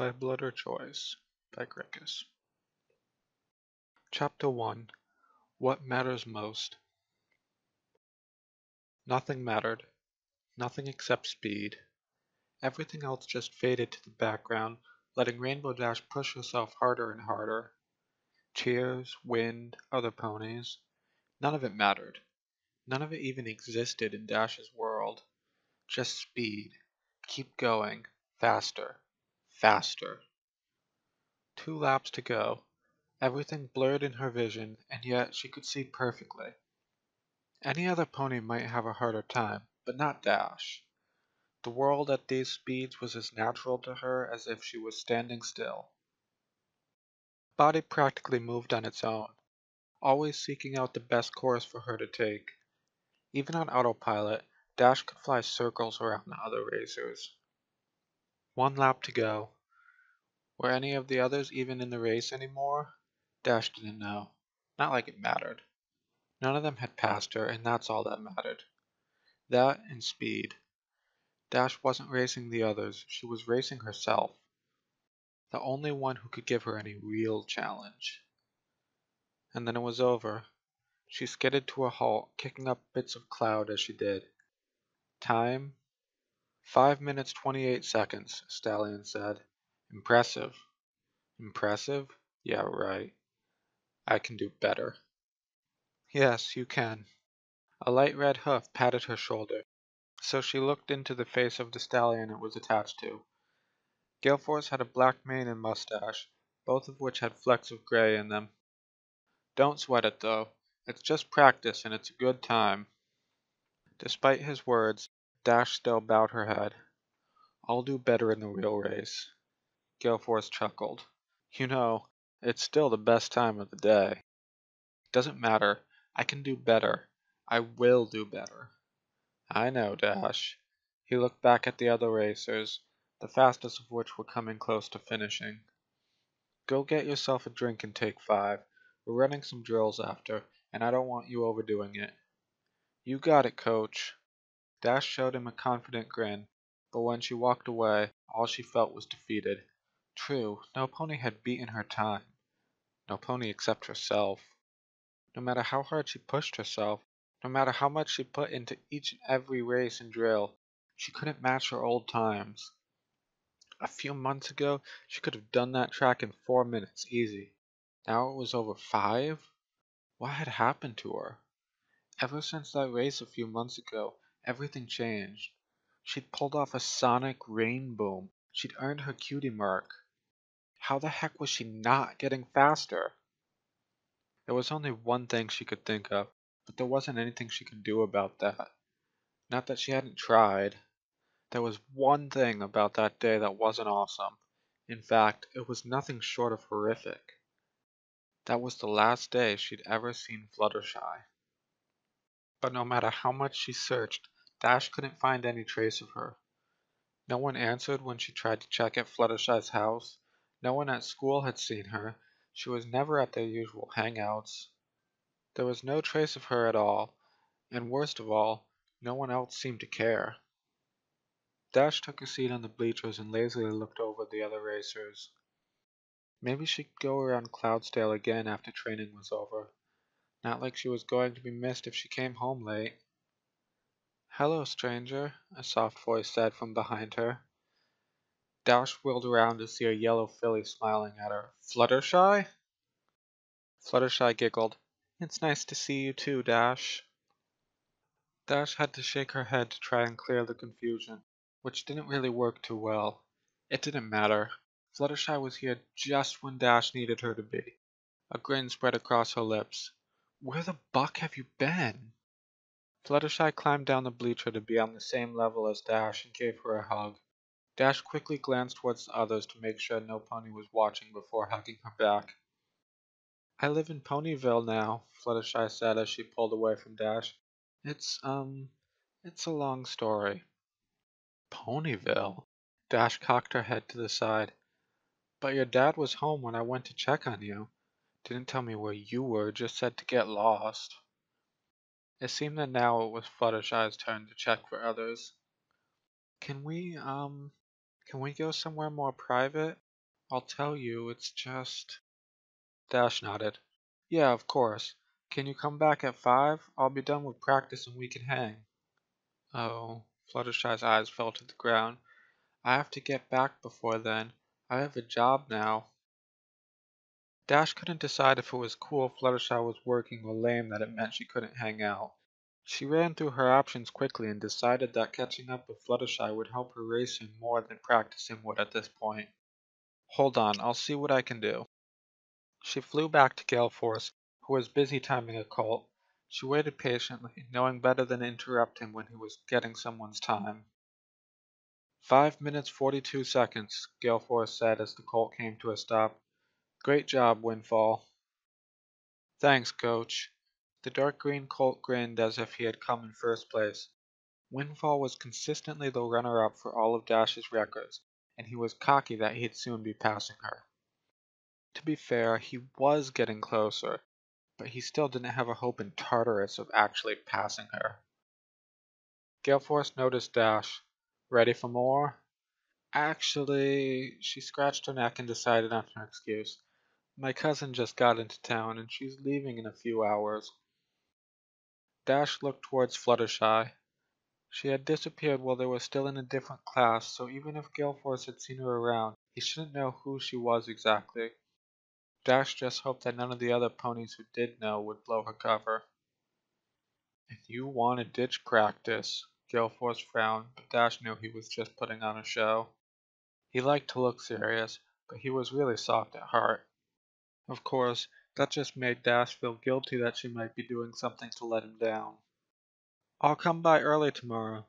by Blood or Choice by Krickis. Chapter 1. What Matters Most. Nothing mattered. Nothing except speed. Everything else just faded to the background, letting Rainbow Dash push herself harder and harder. Cheers, wind, other ponies. None of it mattered. None of it even existed in Dash's world. Just speed. Keep going. Faster. Faster. 2 laps to go. Everything blurred in her vision, and yet she could see perfectly. Any other pony might have a harder time, but not Dash. The world at these speeds was as natural to her as if she was standing still. Her body practically moved on its own, always seeking out the best course for her to take. Even on autopilot, Dash could fly circles around the other racers. 1 lap to go. Were any of the others even in the race anymore? Dash didn't know. Not like it mattered. None of them had passed her, and that's all that mattered. That and speed. Dash wasn't racing the others, she was racing herself. The only one who could give her any real challenge. And then it was over. She skidded to a halt, kicking up bits of cloud as she did. Time? 5 minutes 28 seconds, Stallion said. Impressive. Impressive? Yeah, right. I can do better. Yes, you can. A light red hoof patted her shoulder, so she looked into the face of the stallion it was attached to. Galeforce had a black mane and mustache, both of which had flecks of gray in them. Don't sweat it, though. It's just practice, and it's a good time. Despite his words, Dash still bowed her head. I'll do better in the real race. Galeforce chuckled. You know, it's still the best time of the day. Doesn't matter. I can do better. I will do better. I know, Dash. He looked back at the other racers, the fastest of which were coming close to finishing. Go get yourself a drink and take 5. We're running some drills after, and I don't want you overdoing it. You got it, coach. Dash showed him a confident grin, but when she walked away, all she felt was defeated. True, no pony had beaten her time. No pony except herself. No matter how hard she pushed herself, no matter how much she put into each and every race and drill, she couldn't match her old times. A few months ago, she could have done that track in 4 minutes, easy. Now it was over 5? What had happened to her? Ever since that race a few months ago, everything changed. She'd pulled off a sonic rain boom. She'd earned her cutie mark. How the heck was she not getting faster? There was only one thing she could think of, but there wasn't anything she could do about that. Not that she hadn't tried. There was one thing about that day that wasn't awesome. In fact, it was nothing short of horrific. That was the last day she'd ever seen Fluttershy. But no matter how much she searched, Dash couldn't find any trace of her. No one answered when she tried to check at Fluttershy's house. No one at school had seen her. She was never at their usual hangouts. There was no trace of her at all, and worst of all, no one else seemed to care. Dash took a seat on the bleachers and lazily looked over the other racers. Maybe she could go around Cloudsdale again after training was over. Not like she was going to be missed if she came home late. Hello, stranger, a soft voice said from behind her. Dash wheeled around to see a yellow filly smiling at her. Fluttershy? Fluttershy giggled. It's nice to see you too, Dash. Dash had to shake her head to try and clear the confusion, which didn't really work too well. It didn't matter. Fluttershy was here just when Dash needed her to be. A grin spread across her lips. Where the buck have you been? Fluttershy climbed down the bleacher to be on the same level as Dash and gave her a hug. Dash quickly glanced towards the others to make sure no pony was watching before hugging her back. I live in Ponyville now, Fluttershy said as she pulled away from Dash. It's a long story. Ponyville? Dash cocked her head to the side. But your dad was home when I went to check on you. Didn't tell me where you were, just said to get lost. It seemed that now it was Fluttershy's turn to check for others. Can we go somewhere more private? I'll tell you, it's just... Dash nodded. Yeah, of course. Can you come back at 5? I'll be done with practice and we can hang. Oh, Fluttershy's eyes fell to the ground. I have to get back before then. I have a job now. Dash couldn't decide if it was cool Fluttershy was working or lame that it meant she couldn't hang out. She ran through her options quickly and decided that catching up with Fluttershy would help her racing more than practicing would at this point. Hold on, I'll see what I can do. She flew back to Galeforce, who was busy timing a colt. She waited patiently, knowing better than to interrupt him when he was getting someone's time. 5 minutes 42 seconds, Galeforce said as the colt came to a stop. Great job, Windfall. Thanks, coach. The dark green colt grinned as if he had come in first place. Windfall was consistently the runner-up for all of Dash's records, and he was cocky that he'd soon be passing her. To be fair, he was getting closer, but he still didn't have a hope in Tartarus of actually passing her. Galeforce noticed Dash. Ready for more? Actually, she scratched her neck and decided on her excuse. My cousin just got into town, and she's leaving in a few hours. Dash looked towards Fluttershy. She had disappeared while they were still in a different class, so even if Galeforce had seen her around, he shouldn't know who she was exactly. Dash just hoped that none of the other ponies who did know would blow her cover. If you want to ditch practice, Galeforce frowned, but Dash knew he was just putting on a show. He liked to look serious, but he was really soft at heart. Of course, that just made Dash feel guilty that she might be doing something to let him down. I'll come by early tomorrow.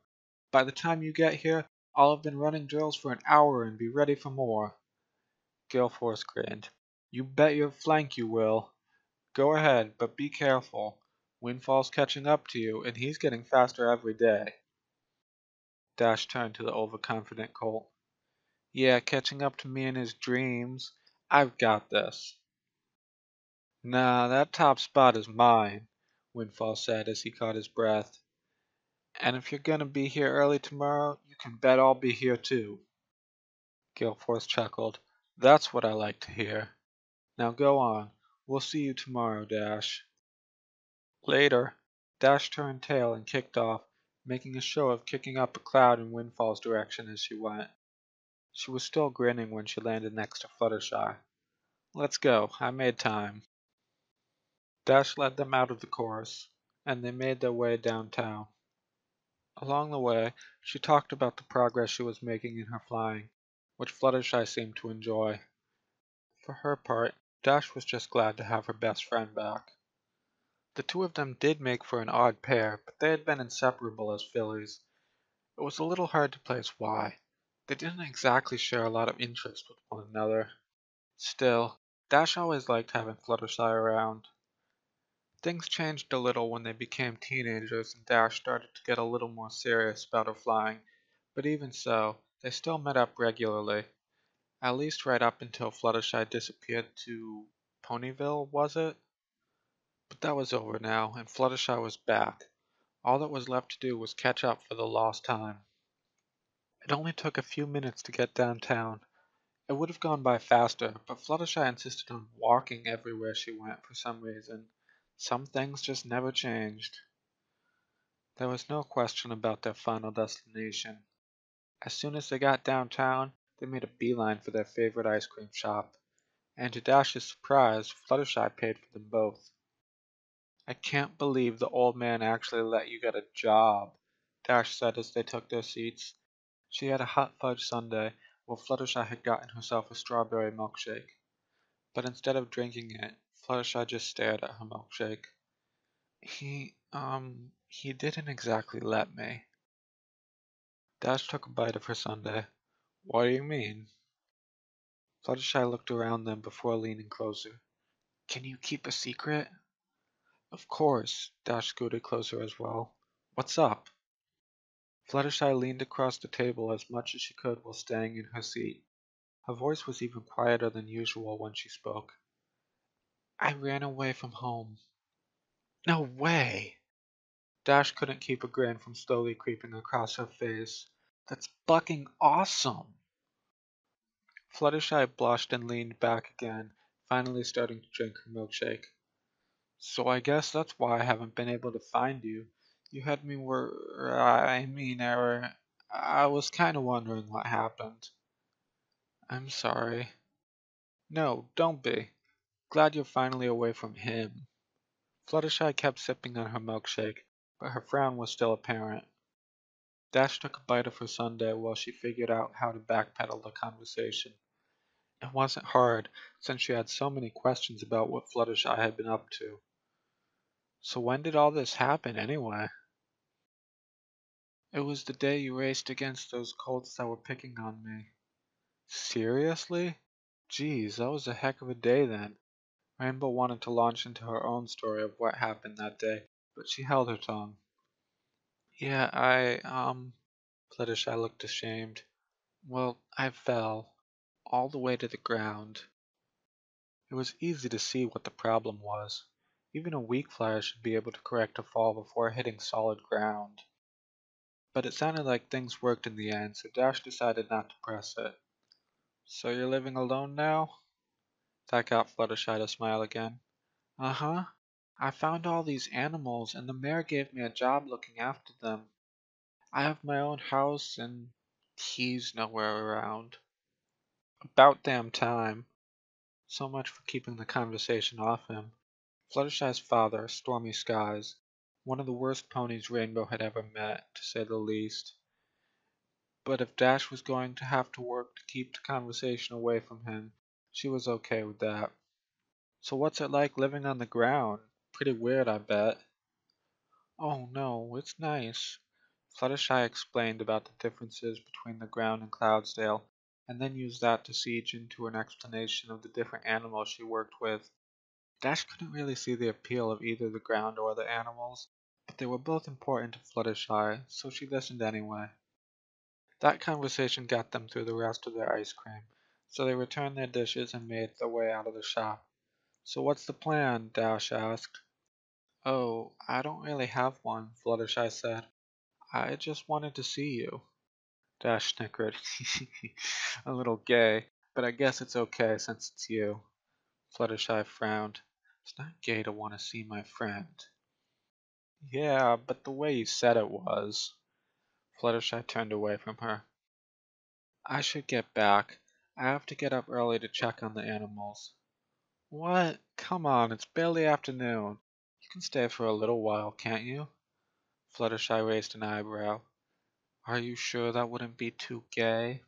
By the time you get here, I'll have been running drills for an hour and be ready for more. Galeforce grinned. You bet your flank you will. Go ahead, but be careful. Windfall's catching up to you, and he's getting faster every day. Dash turned to the overconfident colt. Yeah, catching up to me in his dreams. I've got this. Nah, that top spot is mine, Windfall said as he caught his breath. And if you're gonna be here early tomorrow, you can bet I'll be here too. Galeforce chuckled. That's what I like to hear. Now go on. We'll see you tomorrow, Dash. Later. Dash turned tail and kicked off, making a show of kicking up a cloud in Windfall's direction as she went. She was still grinning when she landed next to Fluttershy. Let's go. I made time. Dash led them out of the chorus, and they made their way downtown. Along the way, she talked about the progress she was making in her flying, which Fluttershy seemed to enjoy. For her part, Dash was just glad to have her best friend back. The two of them did make for an odd pair, but they had been inseparable as fillies. It was a little hard to place why. They didn't exactly share a lot of interest with one another. Still, Dash always liked having Fluttershy around. Things changed a little when they became teenagers and Dash started to get a little more serious about her flying, but even so, they still met up regularly. At least right up until Fluttershy disappeared to Ponyville, was it? But that was over now, and Fluttershy was back. All that was left to do was catch up for the lost time. It only took a few minutes to get downtown. It would have gone by faster, but Fluttershy insisted on walking everywhere she went for some reason. Some things just never changed. There was no question about their final destination. As soon as they got downtown, they made a beeline for their favorite ice cream shop, and to Dash's surprise, Fluttershy paid for them both. I can't believe the old man actually let you get a job, Dash said as they took their seats. She had a hot fudge sundae, while Fluttershy had gotten herself a strawberry milkshake. But instead of drinking it, Fluttershy just stared at her milkshake. He didn't exactly let me. Dash took a bite of her sundae. What do you mean? Fluttershy looked around them before leaning closer. Can you keep a secret? Of course. Dash scooted closer as well. What's up? Fluttershy leaned across the table as much as she could while staying in her seat. Her voice was even quieter than usual when she spoke. I ran away from home. No way! Dash couldn't keep a grin from slowly creeping across her face. That's fucking awesome! Fluttershy blushed and leaned back again, finally starting to drink her milkshake. So I guess that's why I haven't been able to find you. You had me I was kind of wondering what happened. I'm sorry. No, don't be. Glad you're finally away from him. Fluttershy kept sipping on her milkshake, but her frown was still apparent. Dash took a bite of her sundae while she figured out how to backpedal the conversation. It wasn't hard, since she had so many questions about what Fluttershy had been up to. So when did all this happen, anyway? It was the day you raced against those colts that were picking on me. Seriously? Geez, that was a heck of a day then. Rainbow wanted to launch into her own story of what happened that day, but she held her tongue. Yeah, Fluttershy looked ashamed. Well, I fell. All the way to the ground. It was easy to see what the problem was. Even a weak flyer should be able to correct a fall before hitting solid ground. But it sounded like things worked in the end, so Dash decided not to press it. So you're living alone now? That got Fluttershy to smile again. Uh-huh. I found all these animals, and the mayor gave me a job looking after them. I have my own house, and he's nowhere around. About damn time. So much for keeping the conversation off him. Fluttershy's father, Stormy Skies, one of the worst ponies Rainbow had ever met, to say the least. But if Dash was going to have to work to keep the conversation away from him, she was okay with that. So what's it like living on the ground? Pretty weird, I bet. Oh no, it's nice. Fluttershy explained about the differences between the ground and Cloudsdale, and then used that to siege into an explanation of the different animals she worked with. Dash couldn't really see the appeal of either the ground or the animals, but they were both important to Fluttershy, so she listened anyway. That conversation got them through the rest of their ice cream, so they returned their dishes and made their way out of the shop. So what's the plan? Dash asked. Oh, I don't really have one, Fluttershy said. I just wanted to see you. Dash snickered. A little gay, but I guess it's okay since it's you. Fluttershy frowned. It's not gay to want to see my friend. Yeah, but the way you said it was. Fluttershy turned away from her. I should get back. I have to get up early to check on the animals. What? Come on, it's barely afternoon. You can stay for a little while, can't you? Fluttershy raised an eyebrow. Are you sure that wouldn't be too gay?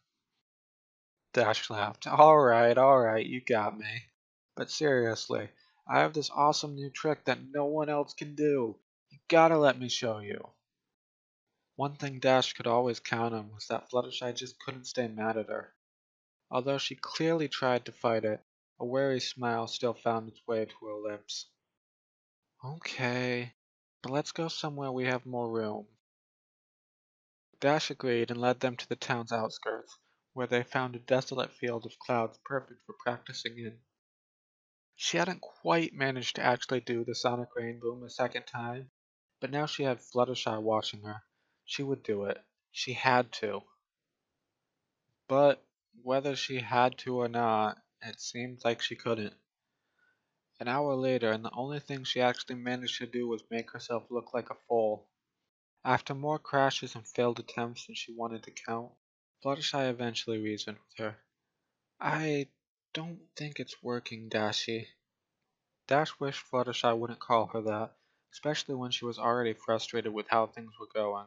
Dash laughed. Alright, you got me. But seriously, I have this awesome new trick that no one else can do. You gotta let me show you. One thing Dash could always count on was that Fluttershy just couldn't stay mad at her. Although she clearly tried to fight it, a wary smile still found its way to her lips. Okay, but let's go somewhere we have more room. Dash agreed and led them to the town's outskirts, where they found a desolate field of clouds perfect for practicing in. She hadn't quite managed to actually do the sonic rainboom a second time, but now she had Fluttershy watching her. She would do it. She had to. But whether she had to or not, it seemed like she couldn't. An hour later, and the only thing she actually managed to do was make herself look like a foal. After more crashes and failed attempts than she wanted to count, Fluttershy eventually reasoned with her. I don't think it's working, Dashie. Dash wished Fluttershy wouldn't call her that, especially when she was already frustrated with how things were going.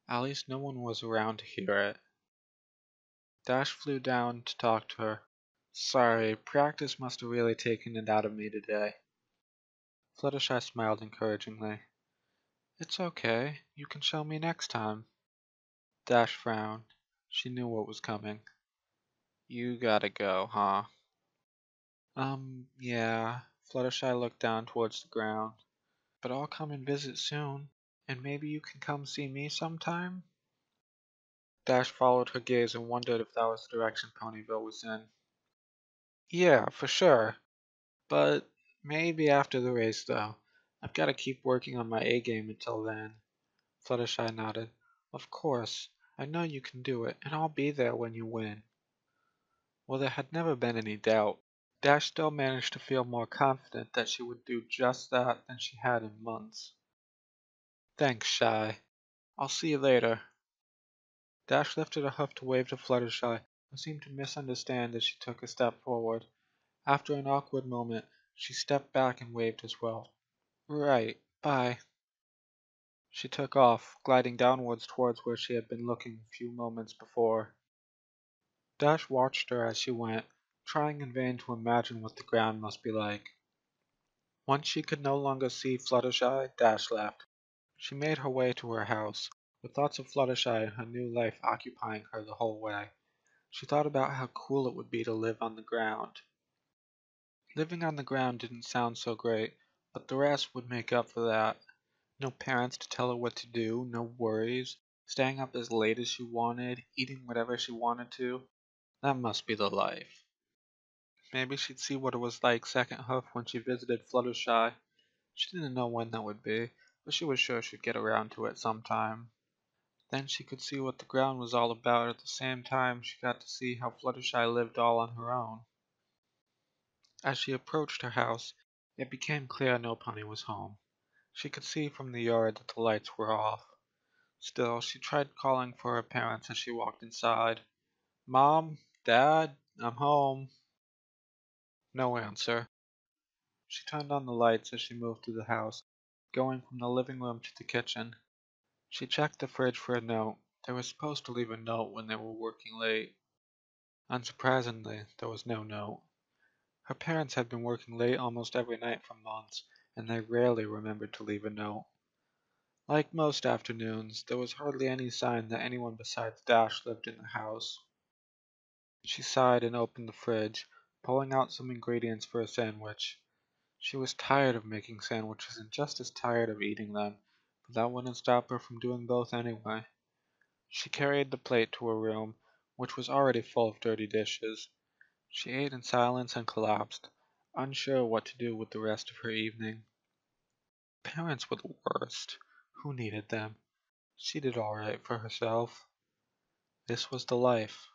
At least no one was around to hear it. Dash flew down to talk to her. Sorry, practice must have really taken it out of me today. Fluttershy smiled encouragingly. It's okay, you can show me next time. Dash frowned. She knew what was coming. You gotta go, huh? Yeah. Fluttershy looked down towards the ground. But I'll come and visit soon, and maybe you can come see me sometime? Dash followed her gaze and wondered if that was the direction Ponyville was in. Yeah, for sure. But maybe after the race, though. I've got to keep working on my A game until then. Fluttershy nodded. Of course. I know you can do it, and I'll be there when you win. Well, there had never been any doubt. Dash still managed to feel more confident that she would do just that than she had in months. Thanks, Shy. I'll see you later. Dash lifted a hoof to wave to Fluttershy, who seemed to misunderstand as she took a step forward. After an awkward moment, she stepped back and waved as well. Right, bye. She took off, gliding downwards towards where she had been looking a few moments before. Dash watched her as she went, trying in vain to imagine what the ground must be like. Once she could no longer see Fluttershy, Dash left. She made her way to her house, with thoughts of Fluttershy and her new life occupying her the whole way. She thought about how cool it would be to live on the ground. Living on the ground didn't sound so great, but the rest would make up for that. No parents to tell her what to do, no worries, staying up as late as she wanted, eating whatever she wanted to. That must be the life. Maybe she'd see what it was like second hoof when she visited Fluttershy. She didn't know when that would be, but she was sure she'd get around to it sometime. Then she could see what the ground was all about at the same time she got to see how Fluttershy lived all on her own. As she approached her house, it became clear no pony was home. She could see from the yard that the lights were off. Still, she tried calling for her parents as she walked inside. Mom, Dad, I'm home. No answer. She turned on the lights as she moved through the house, going from the living room to the kitchen. She checked the fridge for a note. They were supposed to leave a note when they were working late. Unsurprisingly, there was no note. Her parents had been working late almost every night for months, and they rarely remembered to leave a note. Like most afternoons, there was hardly any sign that anyone besides Dash lived in the house. She sighed and opened the fridge, pulling out some ingredients for a sandwich. She was tired of making sandwiches and just as tired of eating them, but that wouldn't stop her from doing both anyway. She carried the plate to her room, which was already full of dirty dishes. She ate in silence and collapsed, unsure what to do with the rest of her evening. Parents were the worst. Who needed them? She did all right for herself. This was the life.